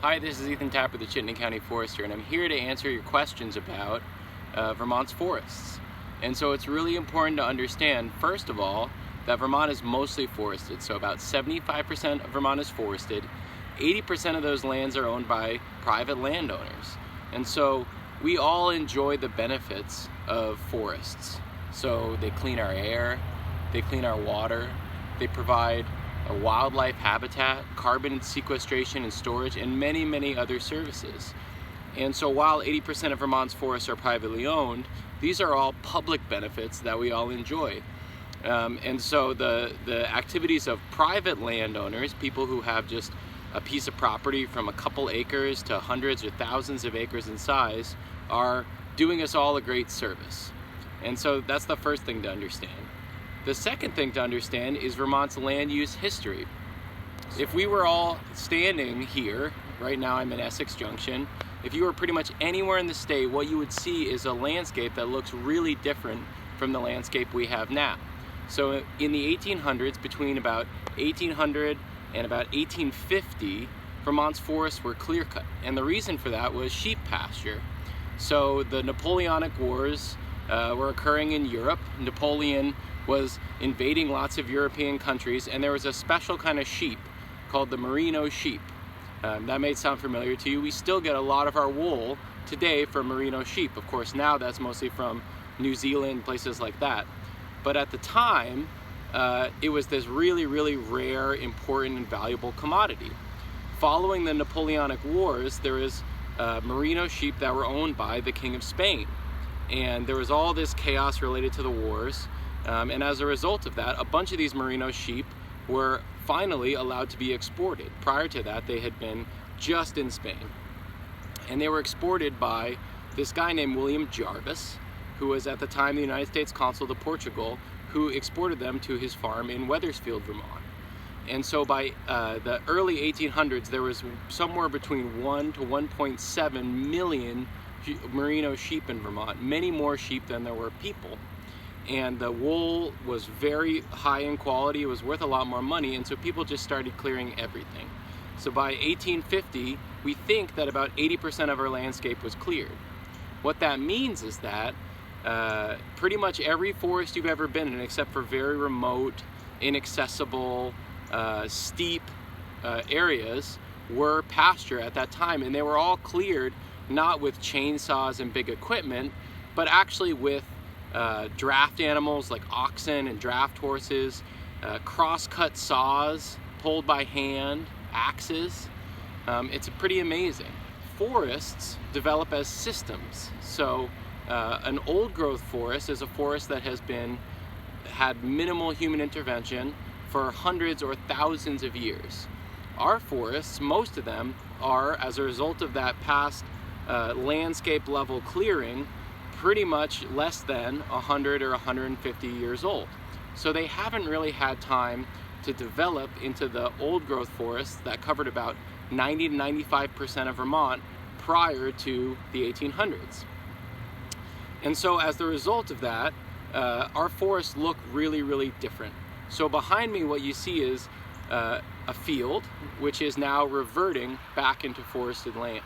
Hi, this is Ethan Tapper, the Chittenden County Forester, and I'm here to answer your questions about Vermont's forests. And so it's really important to understand, first of all, that Vermont is mostly forested. So about 75% of Vermont is forested. 80% of those lands are owned by private landowners. And so we all enjoy the benefits of forests. So they clean our air, they clean our water, they provide a wildlife habitat, carbon sequestration and storage, and many, many other services. And so while 80% of Vermont's forests are privately owned, these are all public benefits that we all enjoy. And so the activities of private landowners, people who have just a piece of property from a couple acres to hundreds or thousands of acres in size, are doing us all a great service. And so that's the first thing to understand. The second thing to understand is Vermont's land use history. If we were all standing here, right now I'm in Essex Junction, if you were pretty much anywhere in the state, what you would see is a landscape that looks really different from the landscape we have now. So in the 1800s, between about 1800 and about 1850, Vermont's forests were clear-cut. And the reason for that was sheep pasture. So the Napoleonic Wars were occurring in Europe. Napoleon was invading lots of European countries, and there was a special kind of sheep called the merino sheep. That may sound familiar to you. We still get a lot of our wool today from merino sheep. Of course, now that's mostly from New Zealand, places like that. But at the time, it was this really, really rare, important, and valuable commodity. Following the Napoleonic Wars, there was merino sheep that were owned by the King of Spain. And there was all this chaos related to the wars. And as a result of that, a bunch of these merino sheep were finally allowed to be exported. Prior to that, they had been just in Spain. And they were exported by this guy named William Jarvis, who was at the time the United States Consul to Portugal, who exported them to his farm in Wethersfield, Vermont. And so by the early 1800s, there was somewhere between 1 to 1.7 million merino sheep in Vermont, many more sheep than there were people. And the wool was very high in quality, it was worth a lot more money, and so people just started clearing everything. So by 1850, we think that about 80% of our landscape was cleared. What that means is that pretty much every forest you've ever been in, except for very remote, inaccessible, steep areas, were pasture at that time, and they were all cleared not with chainsaws and big equipment, but actually with draft animals like oxen and draft horses, cross-cut saws pulled by hand, axes. It's pretty amazing. Forests develop as systems. So an old growth forest is a forest that has had minimal human intervention for hundreds or thousands of years. Our forests, most of them, are, as a result of that past landscape level clearing, pretty much less than 100 or 150 years old. So they haven't really had time to develop into the old growth forests that covered about 90 to 95% of Vermont prior to the 1800s. And so as the result of that, our forests look really, really different. So behind me, what you see is a field, which is now reverting back into forested land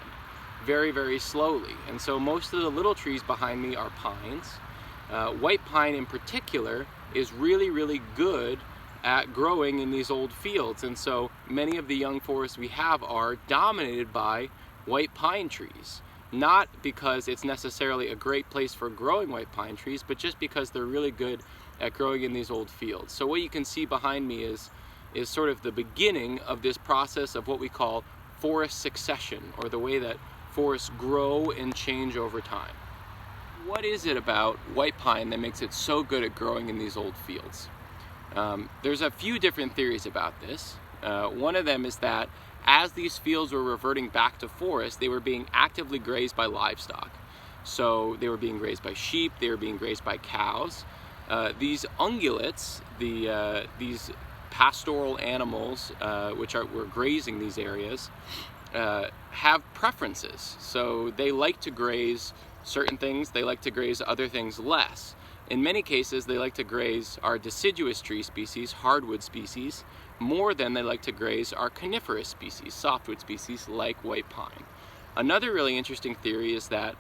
very, very slowly. And so most of the little trees behind me are pines. White pine in particular is really, really good at growing in these old fields. And so many of the young forests we have are dominated by white pine trees. Not because it's necessarily a great place for growing white pine trees, but just because they're really good at growing in these old fields. So what you can see behind me is sort of the beginning of this process of what we call forest succession, or the way that forests grow and change over time. What is it about white pine that makes it so good at growing in these old fields? There's a few different theories about this. One of them is that as these fields were reverting back to forest, they were being actively grazed by livestock. So they were being grazed by sheep, they were being grazed by cows. These ungulates, these pastoral animals which were grazing these areas, have preferences. So they like to graze certain things, they like to graze other things less. In many cases, they like to graze our deciduous tree species, hardwood species, more than they like to graze our coniferous species, softwood species like white pine. Another really interesting theory is that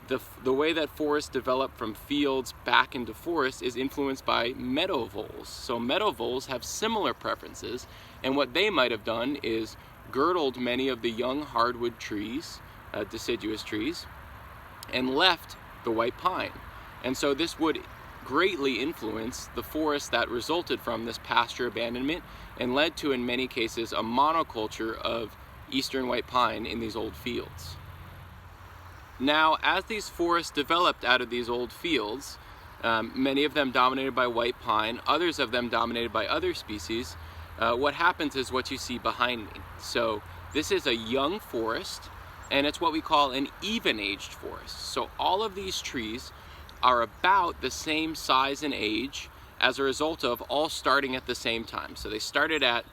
the way that forests develop from fields back into forests is influenced by meadow voles. So meadow voles have similar preferences, and what they might have done is girdled many of the young hardwood trees, deciduous trees, and left the white pine. And so this would greatly influence the forest that resulted from this pasture abandonment and led to, in many cases, a monoculture of eastern white pine in these old fields. Now, as these forests developed out of these old fields, many of them dominated by white pine, others of them dominated by other species, what happens is what you see behind me. So this is a young forest, and it's what we call an even-aged forest. So all of these trees are about the same size and age as a result of all starting at the same time. So they started at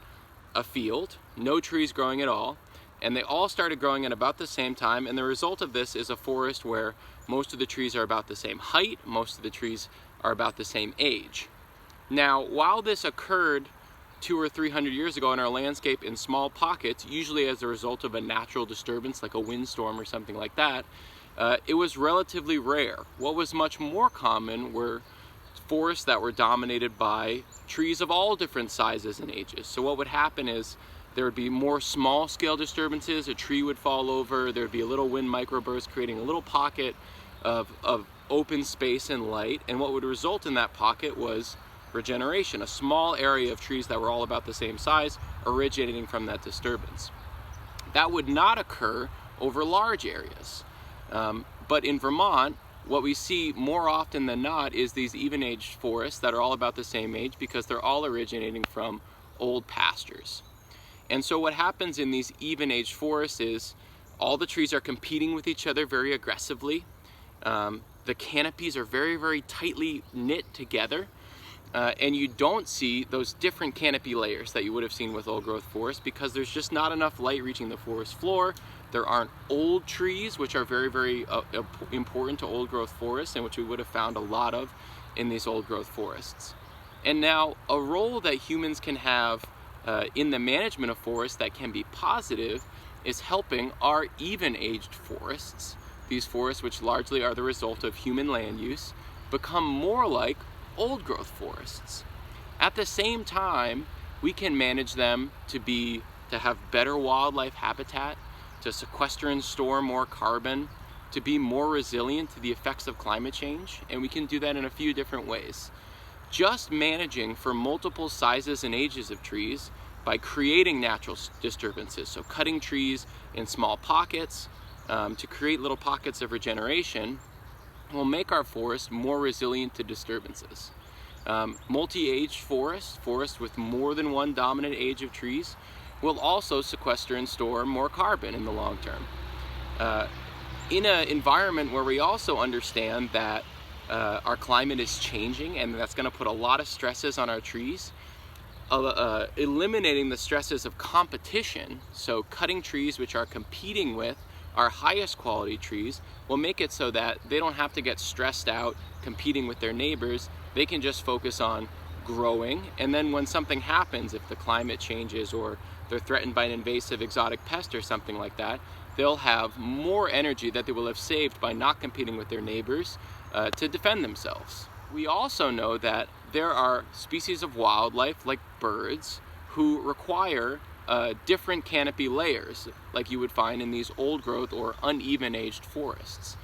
a field, no trees growing at all, and they all started growing at about the same time, and the result of this is a forest where most of the trees are about the same height, most of the trees are about the same age. Now, while this occurred 200 or 300 years ago in our landscape in small pockets, usually as a result of a natural disturbance like a windstorm or something like that, it was relatively rare. What was much more common were forests that were dominated by trees of all different sizes and ages. So what would happen is there would be more small-scale disturbances, a tree would fall over, there would be a little wind microburst creating a little pocket of open space and light, and what would result in that pocket was regeneration, a small area of trees that were all about the same size originating from that disturbance. That would not occur over large areas. But in Vermont, what we see more often than not is these even-aged forests that are all about the same age because they're all originating from old pastures. And so what happens in these even-aged forests is all the trees are competing with each other very aggressively. The canopies are very, very tightly knit together. And you don't see those different canopy layers that you would have seen with old growth forests because there's just not enough light reaching the forest floor. There aren't old trees, which are very, very important to old growth forests and which we would have found a lot of in these old growth forests. And now a role that humans can have in the management of forests that can be positive is helping our even-aged forests, these forests which largely are the result of human land use, become more like old growth forests. At the same time, we can manage them to have better wildlife habitat, to sequester and store more carbon, to be more resilient to the effects of climate change, and we can do that in a few different ways. Just managing for multiple sizes and ages of trees by creating natural disturbances, so cutting trees in small pockets to create little pockets of regeneration, will make our forest more resilient to disturbances. Multi-aged forests with more than one dominant age of trees, will also sequester and store more carbon in the long term. In an environment where we also understand that our climate is changing and that's going to put a lot of stresses on our trees, eliminating the stresses of competition, so cutting trees which are competing with our highest quality trees, will make it so that they don't have to get stressed out competing with their neighbors. They can just focus on growing, and then when something happens, if the climate changes or they're threatened by an invasive exotic pest or something like that, they'll have more energy that they will have saved by not competing with their neighbors to defend themselves. We also know that there are species of wildlife, like birds, who require different canopy layers, like you would find in these old growth or uneven aged forests.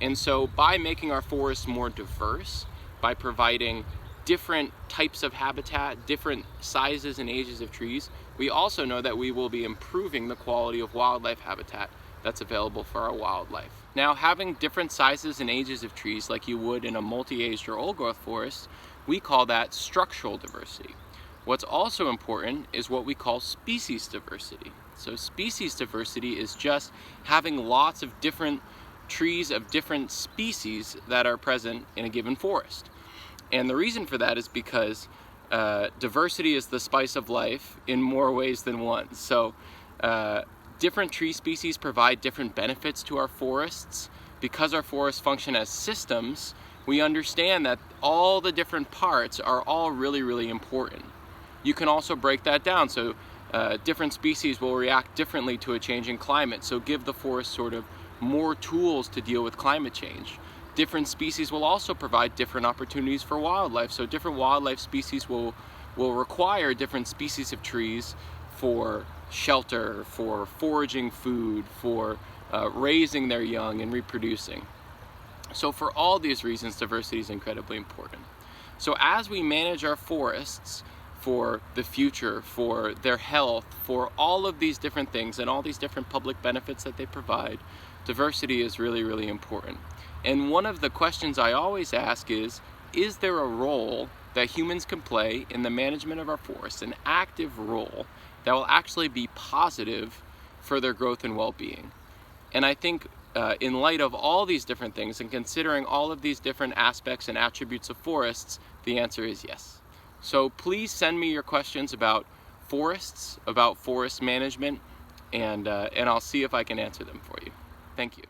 And so by making our forests more diverse, by providing different types of habitat, different sizes and ages of trees, we also know that we will be improving the quality of wildlife habitat that's available for our wildlife. Now, having different sizes and ages of trees like you would in a multi-aged or old growth forest, we call that structural diversity. What's also important is what we call species diversity. So species diversity is just having lots of different trees of different species that are present in a given forest. And the reason for that is because diversity is the spice of life in more ways than one. So different tree species provide different benefits to our forests. Because our forests function as systems, we understand that all the different parts are all really, really important. You can also break that down, so different species will react differently to a changing climate, so give the forest sort of more tools to deal with climate change. Different species will also provide different opportunities for wildlife, so different wildlife species will require different species of trees for shelter, for foraging food, for raising their young and reproducing. So for all these reasons, diversity is incredibly important. So as we manage our forests for the future, for their health, for all of these different things and all these different public benefits that they provide, diversity is really, really important. And one of the questions I always ask is there a role that humans can play in the management of our forests, an active role that will actually be positive for their growth and well-being? And I think in light of all these different things and considering all of these different aspects and attributes of forests, the answer is yes. So please send me your questions about forests, about forest management, and I'll see if I can answer them for you. Thank you.